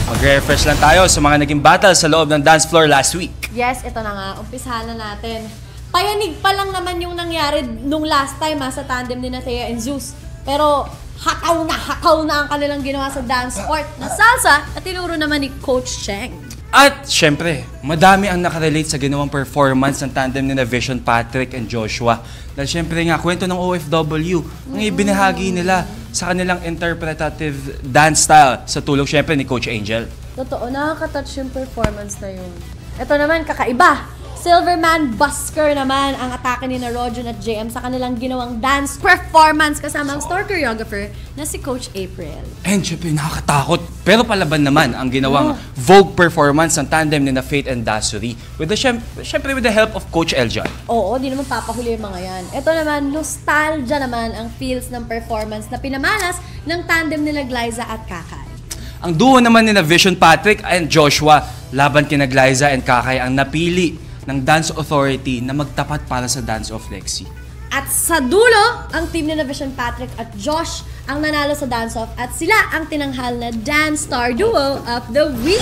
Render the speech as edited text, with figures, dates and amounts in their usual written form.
Mag-refresh lang tayo sa mga naging battle sa loob ng dance floor last week. Yes, ito na nga. Umpisahan na natin. Payanig pa lang naman yung nangyari nung last time sa tandem ni Thea and Zeus. Pero hakaw na ang kanilang ginawa sa dance court na salsa at tinuro naman ni Coach Cheng. At syempre, madami ang nakarelate sa ginawang performance ng tandem ni Vision Patrick and Joshua. Dahil syempre nga, kwento ng OFW, ang ibinahagi nila sa kanilang interpretative dance style sa tulong syempre ni Coach Angel. Totoo, nakaka-touch yung performance na yun. Ito naman, kakaiba. Silverman Busker naman ang atake ni Rojon at JM sa kanilang ginawang dance performance kasama ang store choreographer na si Coach April. And syempre, nakakatakot. Pero palaban naman ang ginawang Vogue performance ng tandem ni Faith and Dasuri. With the, syempre with the help of Coach Eljon. Oo, di naman papahuli yung mga yan. Ito naman, nostalgia naman ang feels ng performance na pinamalas ng tandem nila Glyza at Kakay. Ang duo naman ni Vision Patrick and Joshua laban kina Glyza and Kakay ang napili ng Dance Authority na magtapat para sa Dance of Lexi. At sa dulo, ang team ni Vision Patrick at Josh ang nanalo sa dance-off at sila ang tinanghal na Dance Star Duo of the Week.